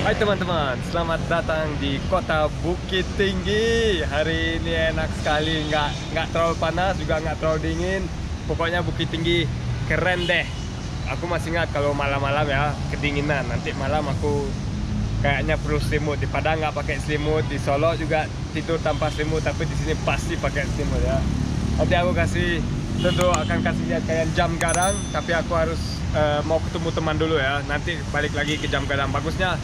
Hai teman-teman, selamat datang di kota Bukit Tinggi. Hari ini enak sekali, nggak terlalu panas juga nggak terlalu dingin. Pokoknya Bukit Tinggi keren deh. Aku masih ingat kalau malam-malam ya kedinginan. Nanti malam aku kayaknya perlu selimut. Di Padang nggak pakai selimut, di Solo juga tidur tanpa selimut, tapi di sini pasti pakai selimut ya. Nanti aku tentu akan kasih lihat kalian jam gadang, tapi aku harus mau ketemu teman dulu ya. Nanti balik lagi ke jam gadang. Bagusnya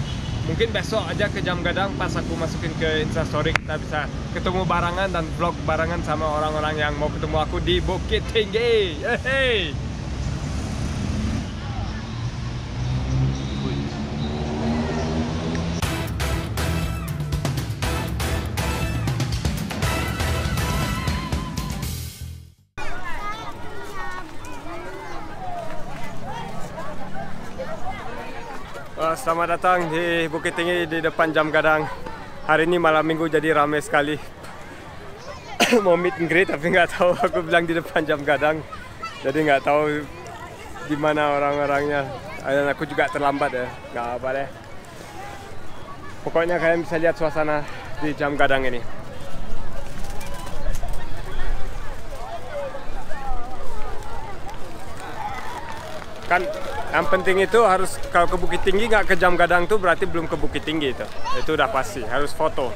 mungkin besok aja ke jam gadang, pas aku masukin ke Instastory kita bisa ketemu barengan dan vlog barengan sama orang-orang yang mau ketemu aku di Bukit Tinggi. Hey! Selamat datang di Bukit Tinggi di depan jam gadang. Hari ini malam minggu jadi ramai sekali. Mau meet and greet tapi nggak tahu. Aku bilang di depan jam gadang, jadi nggak tahu di mana orang-orangnya. Dan aku juga terlambat ya, nggak apa deh. Pokoknya kalian bisa lihat suasana di jam gadang ini. Kan yang penting itu harus, kalau ke Bukit Tinggi nggak ke jam gadang tuh berarti belum ke Bukit Tinggi itu udah pasti, harus foto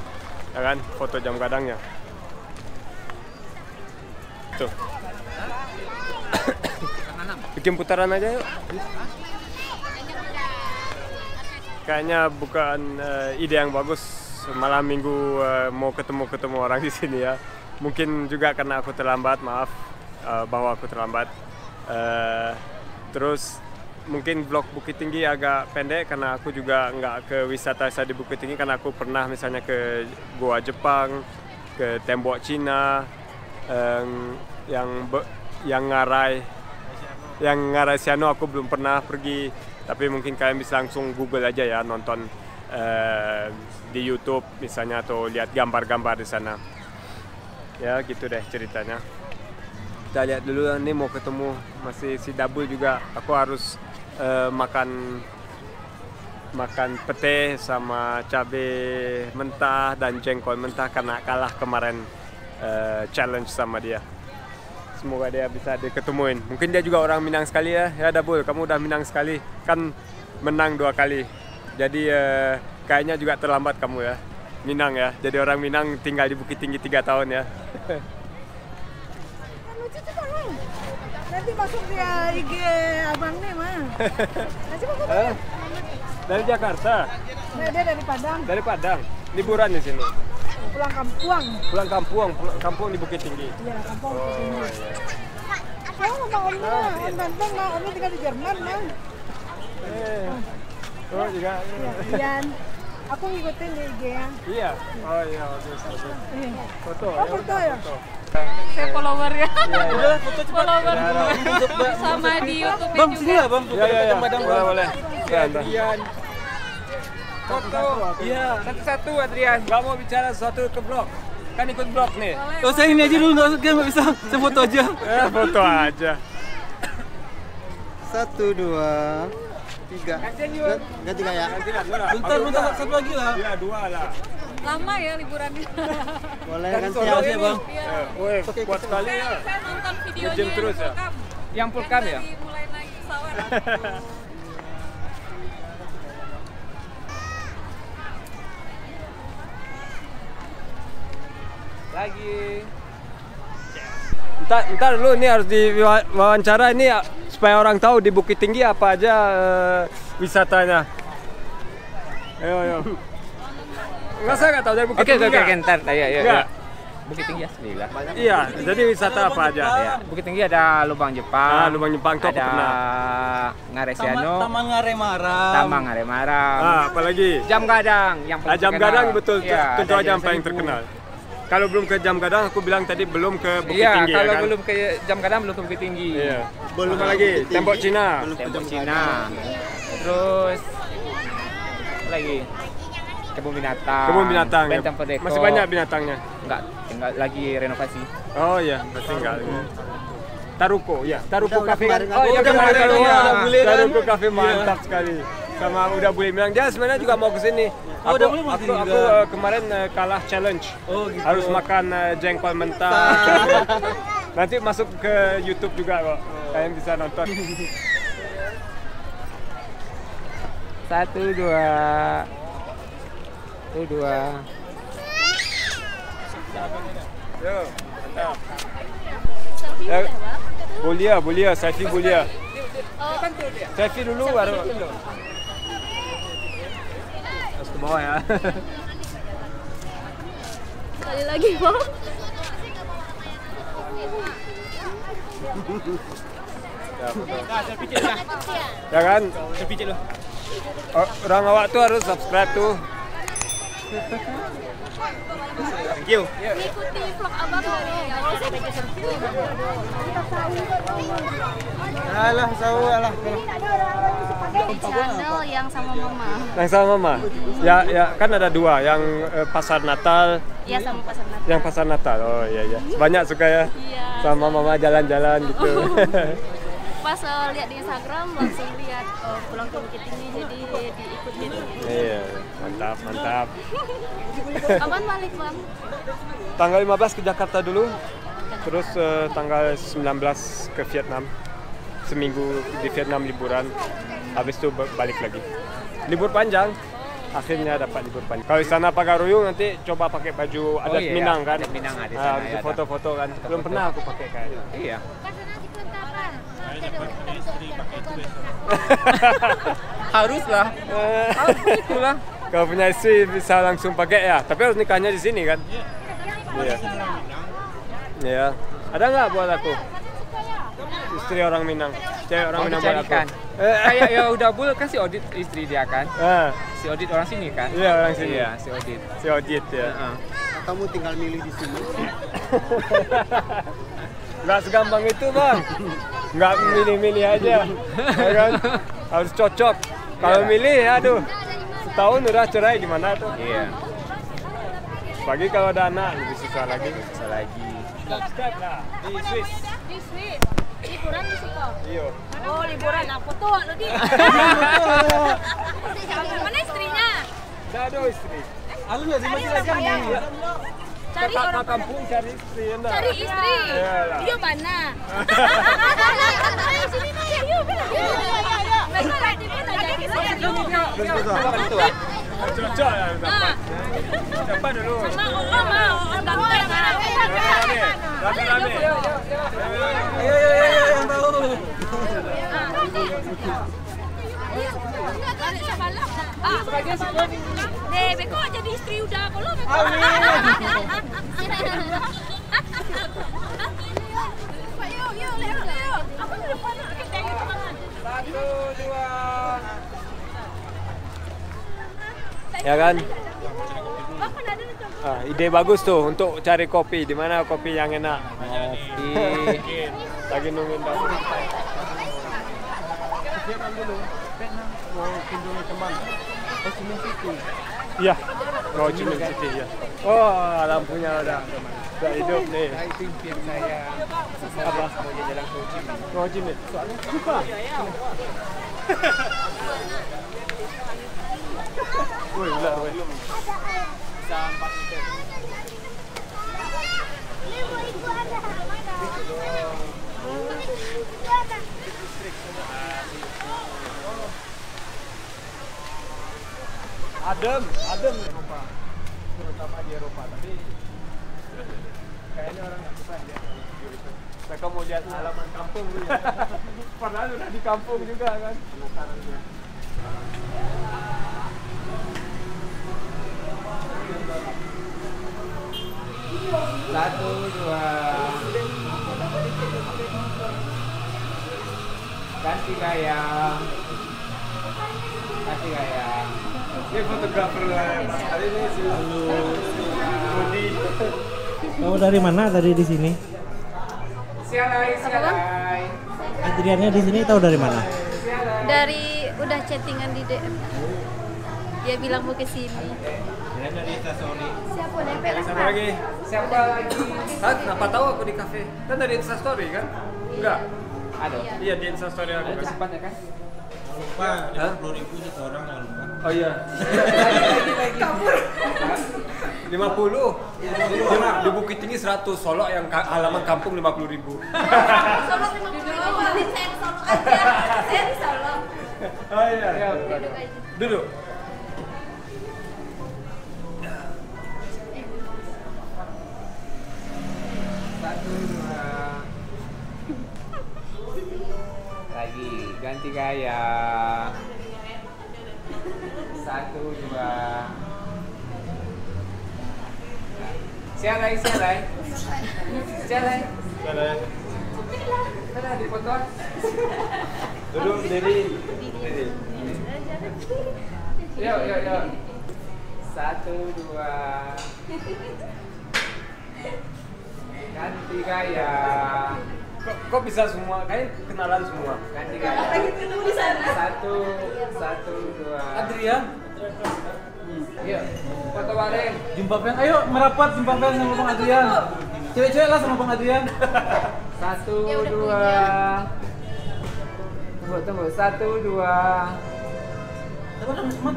ya kan, foto jam gadangnya tuh. Bikin putaran aja yuk. Kayaknya bukan ide yang bagus malam minggu mau ketemu orang di sini ya. Mungkin juga karena aku terlambat, maaf bahwa aku terlambat. Terus mungkin vlog Bukit Tinggi agak pendek karena aku juga nggak ke wisata di Bukit Tinggi, karena aku pernah misalnya ke Goa Jepang, ke Tembok Cina, yang Ngarai Siano aku belum pernah pergi. Tapi mungkin kalian bisa langsung Google aja ya, nonton di YouTube misalnya, atau lihat gambar-gambar di sana. Ya gitu deh ceritanya. Kita lihat dulu, nih mau ketemu masih si Dabul juga. Aku harus makan pete sama cabai mentah dan jengkol mentah karena kalah kemarin challenge sama dia. Semoga dia bisa diketemuin. Mungkin dia juga orang Minang sekali ya. Ya Dabul, kamu udah Minang sekali kan, menang 2 kali. Jadi kayaknya juga terlambat kamu ya, Minang ya. Jadi orang Minang tinggal di Bukit Tinggi 3 tahun ya. Nanti masuk di IG abang nih mah. Nanti masuk Dari Jakarta? Nah, dia dari Padang. Dari Padang. Liburan di sini. Pulang kampung. Pulang kampung di Bukit Tinggi. Iya, kampung. Oh iya. Saya sama Om Banteng, Om tinggal di Jerman, Bang. Oh juga. Iya. Aku ngikutin di IG ya. Iya. Oh iya, bagus. Foto. Foto ya. Saya follower ya. Udah foto cepat. Follower sama di YouTube. Bang, sini lah Bang. Iya. Boleh. Adrian. Foto. Iya. Satu-satu Adrian. Gak mau bicara sesuatu ke blog. Kan ikut blog nih. Oh, saya ini aja dulu, nggak bisa. Saya foto aja. Foto aja. 1, 2, 3. Ganti nggak ya? Bentar, satu lagi lah. Iya, 2 lah. Lama ya liburannya. Boleh Dari ganti Solo aja ya, Bang. Iya. Woi, kuat sekali ya. Saya nonton videonya Nge-gym terus ya? Yang full cam ya? Dari mulai naik pesawat. Lagi. Ntar dulu, ini harus diwawancara ini ya, supaya orang tahu di Bukit Tinggi apa aja wisatanya. Ayo. Nggak, saya nggak tahu dari Bukit Tinggi. Oke, ntar. Ya. Enggak. Bukit Tinggi asli lah. Iya, jadi wisata apa aja? Ya, Bukit Tinggi ada Lubang Jepang. Lubang Jepang tuh aku ada pernah. Ngarai Siano. Taman Ngaremaram. Taman Ngarai Maram. Apalagi? Jam gadang yang paling Jam terkenal. gadang betul, Iya, tentu ada aja yang paling Seribu. terkenal. Kalau belum ke jam gadang, aku bilang tadi belum ke Bukit Iya, Tinggi kalau ya kan? belum ke jam gadang belum ke Bukit Tinggi. Iya. Belum Apa lagi? Bukit Tinggi, Tembok Cina. belum ke Tembok Jam Cina. Gadang. Terus apa lagi kebun binatang. Kebun binatang. Ya. Benteng Perdeko. Masih banyak binatangnya. Enggak, tinggal lagi renovasi. Oh iya, masih enggak. Taruko, ya. Taruko Udah Cafe kan. kemarin. Oh iya, Udah kemarin. kemarin, Wah, udah boleh kan? Taruko Cafe mantap sekali. sama udah boleh bilang dia sebenarnya juga mau kesini. Oh, udah boleh mau kesini aku juga. kemarin kalah challenge. Oh, gitu. Harus makan jengkol mentah. Nanti masuk ke YouTube juga kok. Kalian bisa nonton. 1, 2. 1, 2. Yo, mantap. Boleh, selfie boleh. Selfie dulu baru. Harus ke bawah ya. Sekali lagi, Bang. Ya kan? Orang awak tuh harus subscribe tuh. Thank you. Ikuti vlog Abang dari awal sampai ke Sentul. Alah, alah. Di channel yang sama Mama. Yang sama Mama. Ya kan ada dua, yang pasar Natal, Iya, sama pasar Natal. yang pasar Natal. Oh iya. Banyak suka ya. Iya. Sama Mama jalan-jalan gitu. Pas lihat di Instagram langsung lihat pulang ke Bukit Tinggi, jadi diikutin. Iya, mantap. Kapan balik, Bang? Tanggal 15 ke Jakarta dulu. Terus tanggal 19 ke Vietnam. Seminggu di Vietnam liburan. Habis itu balik lagi. Libur panjang. Akhirnya dapat libur panjang. Kalau di sana Pagaruyung nanti coba pakai baju adat Minang kan. Adat Minang di sana. Bisa foto-foto kan. Belum pernah aku pakai kayak. Iya. Haruslah. Itulah. Kalau punya istri bisa langsung pakai ya. Tapi harus nikahnya di sini kan. Iya. Iya. Ada nggak buat aku? Istri orang Minang. Cewek orang Minang buat aku. Dicarikan. Kayak ya udah bul kan si Odit istri dia kan. Si Odit orang sini kan? Iya, orang sini. Iya, si Odit. Si Odit ya. Kamu tinggal milih di sini. Nggak segampang itu bang. Nggak milih-milih aja. Ya kan? Harus cocok. Kalau milih, aduh. Setahun udah cerai gimana tuh? Iya. Pagi kalau ada anak lebih susah lagi. Subscribe lah di Swiss. Di Swiss. Liburan di situ. Iya. Oh, liburan aku tuh lo di. Mana istrinya? Nggak ada istri. Aku udah masih aja nih. Cari Ke orang kampung cari istri ya. cari istri. Iyalah. Iya mana? Ayo sini nih. Yuk. Mereka lagi tanya kita ya. Cocok ya dapat. Dapat dulu. Mama, ganteng Rame-rame. Ayo, yang tahu. Beko jadi istri udah belum? Yuk, lihat. Apa di depan? Kita yang teman. 1, 2. Ya kan? Ide bagus tuh untuk cari kopi. Di mana kopi yang enak? Kopi. Lagi nungguin tamu. Vietnam dulu. Mau kunjungi teman. Ho Chi Minh City. Iya. Ho Chi Minh City ya. Oh, lampunya udah hidup nih. Itu impian saya. Apa? Mau jalan ke Ho Chi Minh. Ho Chi Minh. Soalnya suka. Woi, ular woi. Adem Eropa, terutama di Eropa. Tapi kayaknya orang nggak suka dia. Mereka mau lihat halaman kampung dulu. Padahal udah di kampung juga kan. Penasaran dia. Satu, dua. Ganti gaya. Ini fotografer hari ini si Budi. Kamu dari mana tadi di sini? Sialai. Adriannya di sini tahu dari mana? Dari udah chattingan di DM. Dia bilang mau ke sini. Siapa nempel Siapa lagi? Siapa lagi? Kan kenapa tahu aku di kafe? Kan dari Instastory kan? Enggak. Ada. Iya di Instastory aku. Ada Kan? cepatnya kan? Pak, 50.000 satu orang jangan lupa. Oh iya. Kabur. 50. Di Bukit Tinggi 100, Solok yang halaman kampung 50.000. Solo 50.000. Saya di Solo aja. Saya di Solo. Oh iya. Duduk aja. Duduk. Lagi ganti gaya. 1, 2. Sialai. Mana dipoto? Duduk diri. Yuk. 1, 2. Ganti gaya. Kok bisa semua? Kayaknya kenalan semua. Ganti gaya. Lagi ketemu di sana. 1, 2. Adrian, Yuk, foto bareng. jumpa Bang. Ayo merapat jumpa Bang sama Bang Adrian. Cewek-cewek lah sama Bang Adrian. 1, Ya udah 2. Tunggu. 1, 2.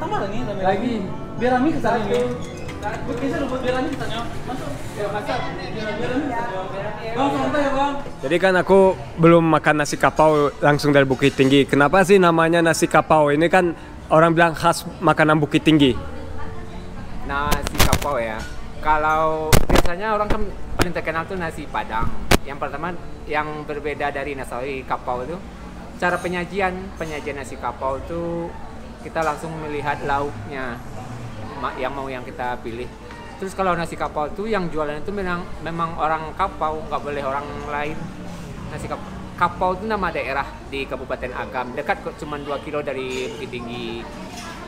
Tambah lagi. Lagi. Biar Rami kesana Satu. nih. Bisa lu buat biar Rami kesana. Masuk. Yuk, masuk. Bang, santai ya Bang. Jadi kan aku belum makan nasi kapau langsung dari Bukit Tinggi. Kenapa sih namanya nasi kapau? Ini kan orang bilang khas makanan Bukit Tinggi. Nasi kapau ya. Kalau biasanya orang kan paling terkenal tuh nasi Padang. Yang pertama yang berbeda dari nasi kapau itu cara penyajian nasi kapau itu kita langsung melihat lauknya yang mau yang kita pilih. Terus kalau nasi kapau itu yang jualan itu memang orang Kapau, nggak boleh orang lain. Nasi Kapau itu nama daerah di Kabupaten Agam, dekat kok, cuma 2 kilo dari Bukit Tinggi.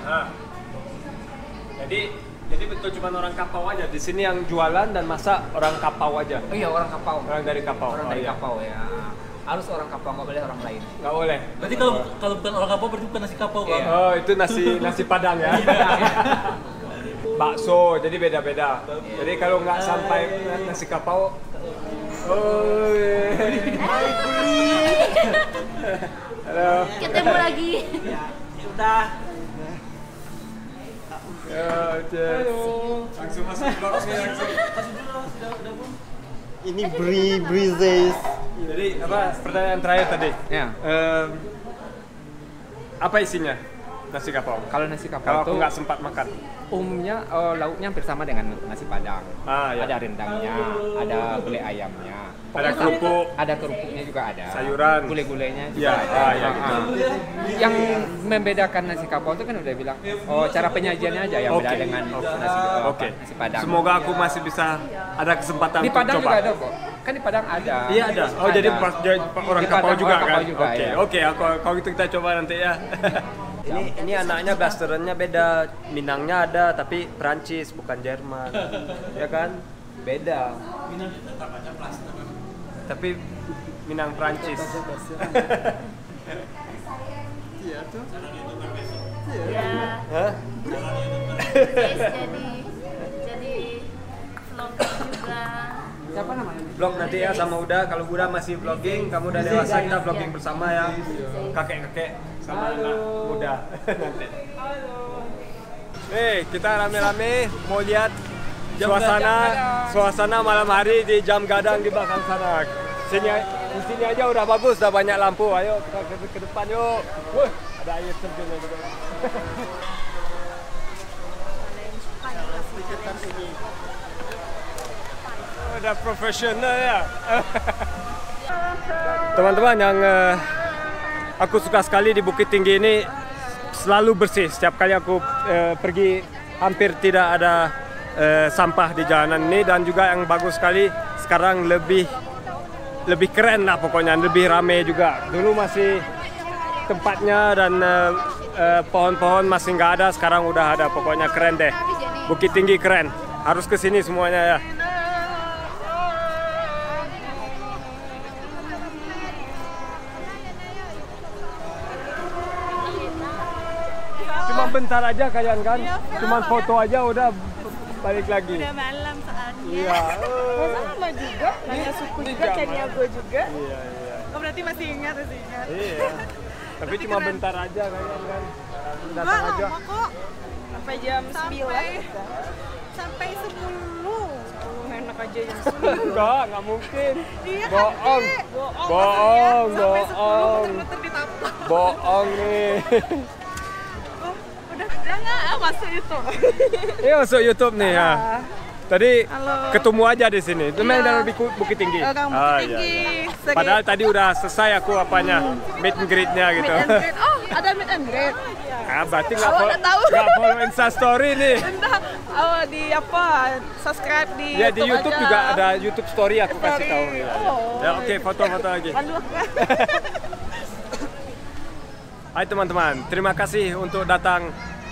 Nah, jadi betul cuma orang Kapau aja. Di sini yang jualan dan masak orang Kapau aja. Oh iya, orang Kapau. Orang dari Kapau. Orang Oh, dari iya. Kapau ya. Harus orang Kapau, nggak boleh orang lain. Nggak boleh. Berarti kalau bukan orang kapau berarti bukan nasi kapau Bang. Iya. Oh, itu nasi Padang ya. Bakso, jadi beda-beda. Jadi kalau nggak sampai nasi kapau, oh, halo. Ketemu lagi. Udah. Langsung masuk blog nih langsung. Ini breezes. Jadi apa pertanyaan terakhir tadi? Ya. Apa isinya nasi kapau? Kalau nasi kapau Kalau aku tuh nggak sempat makan. umumnya lauknya hampir sama dengan nasi Padang. Ya. Ada rendangnya, ada gulai ayamnya. Ada kerupuk. Ada kerupuknya juga ada. Sayuran. Gulai-gulainya juga Ya, ada. ya gitu. Yang membedakan nasi kapau itu kan udah bilang, cara penyajiannya aja yang beda dengan nasi Padang. Semoga aku masih bisa ada kesempatan Di untuk Padang coba. juga ada kok. Kan di Padang ada. Iya ada. Oh jadi orang Di kapau Padang juga orang kan? Kapau juga, Oke, ya. oke. Kalau gitu kita coba nanti ya. Ini anaknya blasterannya beda. Minangnya ada tapi Prancis bukan Jerman. Ya kan? Beda. Minang tetap aja plaster. Tapi Minang Prancis. Iya tuh. Ya. Hah? Guys, jadi vlogger juga. Siapa namanya? Vlog nanti ya sama Uda. Kalau Uda masih vlogging, kamu udah dewasa kita vlogging bersama ya. Kakek-kakek sama anak muda nanti. Kita rame-rame mau lihat suasana malam hari di Jam Gadang di belakang sana. Di sini aja udah bagus, udah banyak lampu. Ayo kita ke depan yuk. Wah, ada air terjun juga. Udah profesional ya. Teman-teman yang aku suka sekali di Bukit Tinggi ini selalu bersih. Setiap kali aku pergi hampir tidak ada sampah di jalanan ini, dan juga yang bagus sekali sekarang lebih keren lah pokoknya, lebih ramai juga. Dulu masih tempatnya dan pohon-pohon masih nggak ada, sekarang udah ada. Pokoknya keren deh. Bukit Tinggi keren. Harus ke sini semuanya ya. Cuma bentar aja kalian kan, cuma foto aja udah balik lagi. Udah malam saatnya. Iya. Masa lama juga, nanya suku juga, Caniago juga. Iya. Oh berarti masih ingat. Iya. Tapi cuma bentar aja kalian kan. Enggak Datang aja. lama kok. Sampai jam 9. Sampai 10. Enak aja jam Enggak mungkin. Iya kan, Bohong. Dek? Bohong, Sampai 10 bohong. muter-muter di tapak. Bohong nih. Oh, udah nggak masuk itu. Ini masuk YouTube nih ya. Tadi Halo. ketemu aja di sini. Itu memang Iya. dari Bukit Tinggi. Gang Bukit Ah, Tinggi. iya. Padahal tadi udah selesai aku apanya, meet and greet-nya gitu. Meet and greet. Oh, ada meet and greet. Ah, berarti nggak Oh, udah tahu. follow Insta Story nih. Entah, di apa? Subscribe di Ya di YouTube aja. juga ada YouTube Story aku kasih Story. tahu. Oh. Ya oke, foto-foto lagi. Aduh. Hai teman-teman, terima kasih untuk datang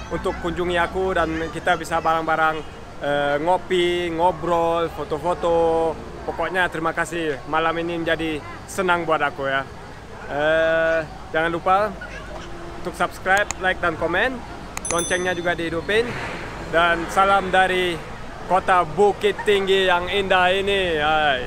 untuk kunjungi aku dan kita bisa bareng-bareng ngopi, ngobrol, foto-foto. Pokoknya terima kasih, malam ini menjadi senang buat aku ya. Jangan lupa untuk subscribe, like dan komen. Loncengnya juga dihidupin. Dan salam dari kota Bukit Tinggi yang indah ini. Hai.